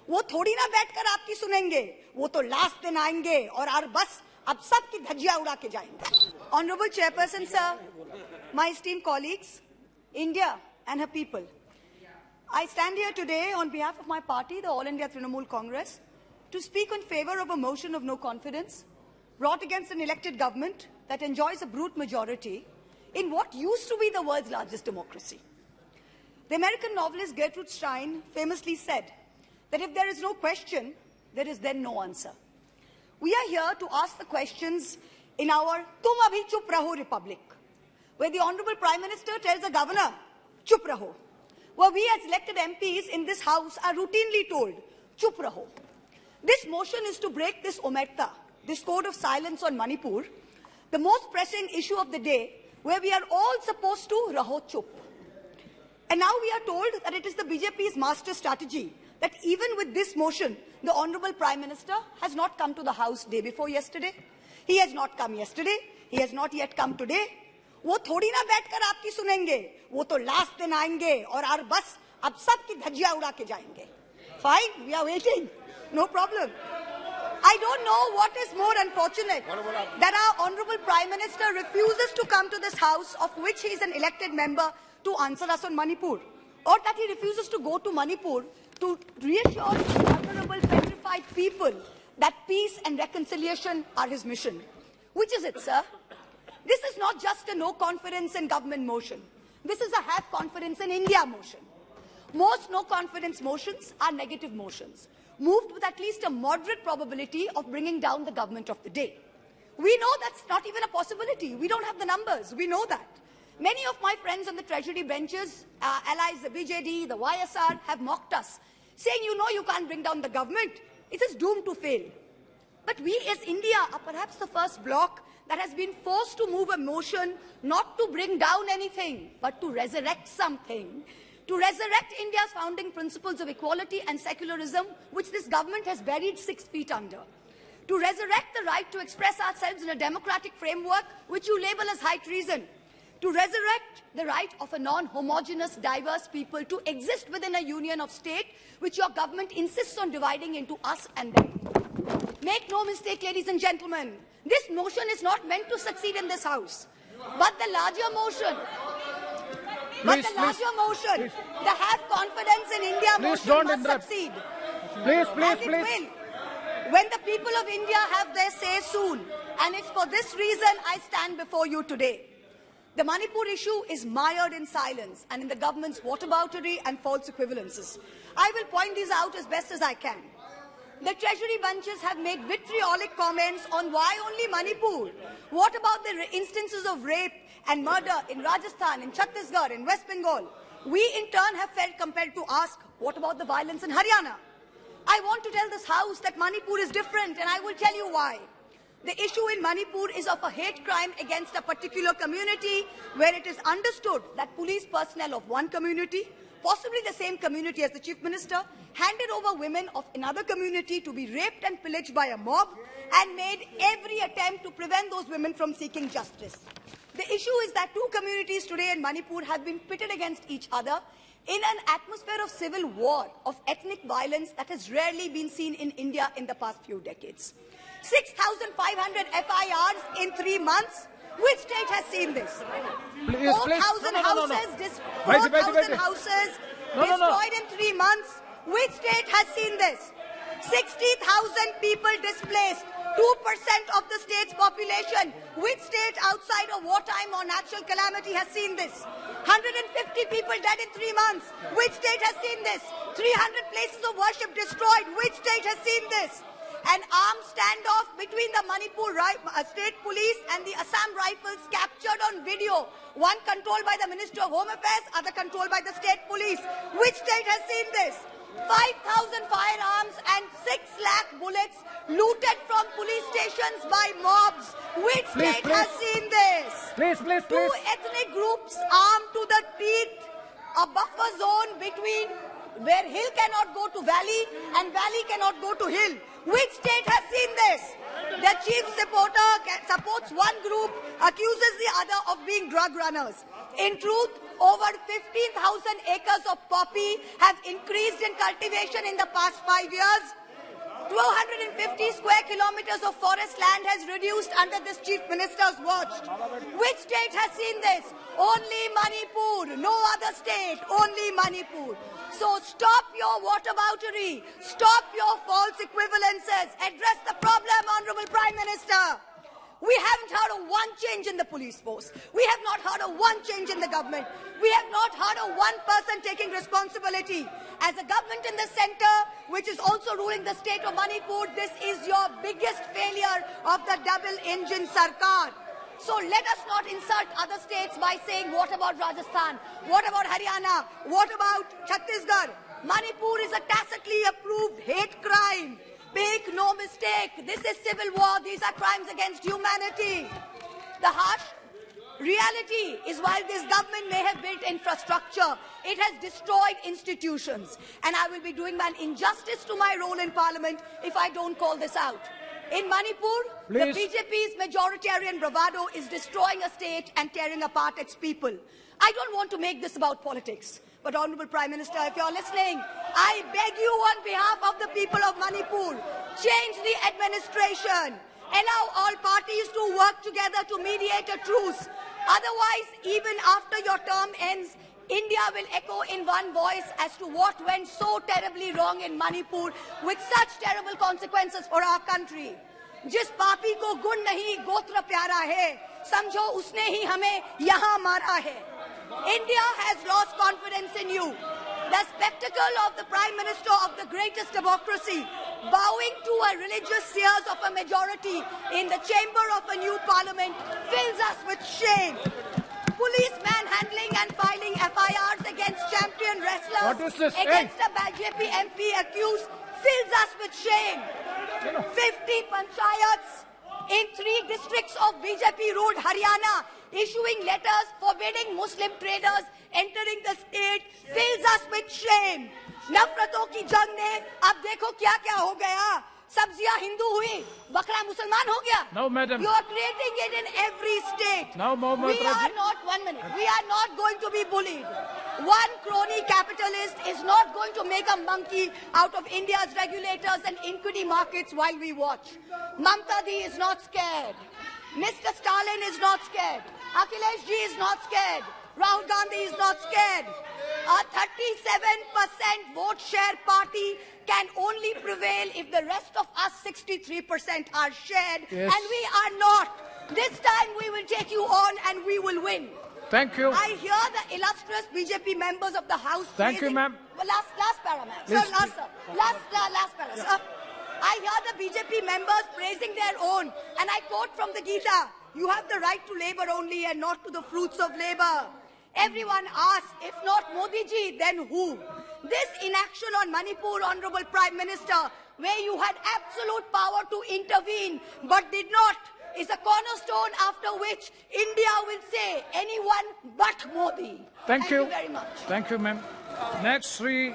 वो थोड़ी ना बैठकर आपकी सुनेंगे, वो तो लास्ट दिन आएंगे और बस अब सबकी धज्जियां उड़ा के जाएंगे. Honorable Chairperson sir, my esteemed colleagues, India and her people, I stand here today on behalf of my party, the All India Trinamool Congress, to speak in favor of a motion of no confidence brought against an elected government that enjoys a brute majority in what used to be the world's largest democracy. The American novelist Gertrude Stein famously said that if there is no question, there is then no answer. We are here to ask the questions in our Tum Abhi Chup Raho Republic, where the Honorable Prime Minister tells the Governor, Chup Raho, where we as elected MPs in this House are routinely told, Chup Raho. This motion is to break this omerta, this code of silence on Manipur, the most pressing issue of the day, where we are all supposed to raho chup. And now we are told that it is the BJP's master strategy that even with this motion, the Honorable Prime Minister has not come to the House day before yesterday. He has not come yesterday. He has not yet come today. वो थोड़ी ना बैठकर आपकी सुनेंगे, वो तो last दिन आएंगे और बस अब सबकी धज्जियां उड़ा के जाएंगे. Fine, we are waiting. No problem. I don't know what is more unfortunate, that our Honorable Prime Minister refuses to come to this House, of which he is an elected member, to answer us on Manipur, or that he refuses to go to Manipur to reassure vulnerable, petrified people that peace and reconciliation are his mission. Which is it, sir? This is not just a no confidence in government motion. This is a have confidence in India motion. Most no confidence motions are negative motions, moved with at least a moderate probability of bringing down the government of the day. We know that's not even a possibility. We don't have the numbers. We know that. Many of my friends on the Treasury benches, allies, the BJD, the YSR, have mocked us, saying, you know, you can't bring down the government. It is doomed to fail. But we as India are perhaps the first bloc that has been forced to move a motion not to bring down anything, but to resurrect something, to resurrect India's founding principles of equality and secularism, which this government has buried 6 feet under, to resurrect the right to express ourselves in a democratic framework, which you label as high treason, to resurrect the right of a non-homogeneous, diverse people to exist within a union of state, which your government insists on dividing into us and them. Make no mistake, ladies and gentlemen, this motion is not meant to succeed in this House, but the larger motion, the have confidence in India motion must succeed. As it will, when the people of India have their say soon. And it's for this reason I stand before you today. The Manipur issue is mired in silence and in the government's whataboutery and false equivalences. I will point these out as best as I can. The Treasury bunches have made vitriolic comments on why only Manipur. What about the instances of rape and murder in Rajasthan, in Chhattisgarh, in West Bengal? We in turn have felt compelled to ask, what about the violence in Haryana? I want to tell this House that Manipur is different, and I will tell you why. The issue in Manipur is of a hate crime against a particular community, where it is understood that police personnel of one community, possibly the same community as the Chief Minister, handed over women of another community to be raped and pillaged by a mob and made every attempt to prevent those women from seeking justice. The issue is that 2 communities today in Manipur have been pitted against each other in an atmosphere of civil war, of ethnic violence that has rarely been seen in India in the past few decades. 6,500 FIRs in 3 months. Which state has seen this? 4,000 houses, 4,000 houses destroyed in 3 months. Which state has seen this? 60,000 people displaced, 2% of the state's population. Which state outside of wartime or natural calamity has seen this? 150 people dead in 3 months. Which state has seen this? 300 places of worship destroyed. Which state has seen this? An armed standoff between the Manipur State Police and the Assam Rifles captured on video. One controlled by the Ministry of Home Affairs, other controlled by the State Police. Which state has seen this? 5,000 firearms and 6 lakh bullets looted from police stations by mobs. Which state has seen this? 2 ethnic groups armed to the teeth, a buffer zone between where hill cannot go to valley and valley cannot go to hill. Which state has seen this? The chief supporter supports one group, accuses the other of being drug runners. In truth, Over 15,000 acres of poppy have increased in cultivation in the past 5 years. 250 square kilometers of forest land has reduced under this Chief Minister's watch. Which state has seen this? Only Manipur. No other state. Only Manipur. So stop your whataboutery. Stop your false equivalences. Address the problem, Honorable Prime Minister. We haven't heard of one change in the police force. We have not heard of one change in the government. We have not heard of one person taking responsibility. As a government in the center, which is also ruling the state of Manipur, this is your biggest failure of the double-engine Sarkar. So let us not insult other states by saying, what about Rajasthan? What about Haryana? What about Chhattisgarh? Manipur is a tacitly approved hate crime. Make no mistake, this is civil war. These are crimes against humanity. The harsh reality is while this government may have built infrastructure, it has destroyed institutions. And I will be doing an injustice to my role in Parliament if I don't call this out. In Manipur, the BJP's majoritarian bravado is destroying a state and tearing apart its people. I don't want to make this about politics. But Honorable Prime Minister, if you're listening, I beg you on behalf of the people of Manipur, change the administration. Allow all parties to work together to mediate a truce. Otherwise, even after your term ends, India will echo in one voice as to what went so terribly wrong in Manipur with such terrible consequences for our country. जिस पापी को गुण नहीं गोत्र प्यारा है, समझो उसने ही हमें यहाँ मारा है. India has lost confidence in you. The spectacle of the Prime Minister of the greatest democracy bowing to a religious seers of a majority in the chamber of a new parliament fills us with shame. Police manhandling and filing FIRs against champion wrestlers against a BJP MP accused fills us with shame. 50 panchayats in 3 districts of BJP-ruled Haryana issuing letters forbidding Muslim traders entering the state fills us with shame. नफरतों की जंग ने अब देखो क्या क्या हो गया. सब्जियां हिंदू हुई, बकरा मुसलमान हो गया. No, madam. You are creating it in every state. Now, Mahua Moitra. We are not, 1 minute, we are not going to be bullied. One crony capitalist is not going to make a monkey out of India's regulators and equity markets while we watch. Mamta Di is not scared. Mr. Stalin is not scared. Akhilesh Ji is not scared. Rahul Gandhi is not scared. A 37% vote share party can only prevail if the rest of us 63% are shared, yes. And we are not. This time we will take you on and we will win. Thank you. I hear the illustrious BJP members of the House. Thank you, ma'am. Last para, ma'am. Sir, last, sir. Last para, sir. I hear the BJP members praising their own, and I quote from the Gita, you have the right to labor only and not to the fruits of labor. Everyone asks, if not Modi ji, then who? This inaction on Manipur, Honorable Prime Minister, where you had absolute power to intervene but did not, is a cornerstone after which India will say anyone but Modi. Thank you very much. Thank you, ma'am. Next, Sri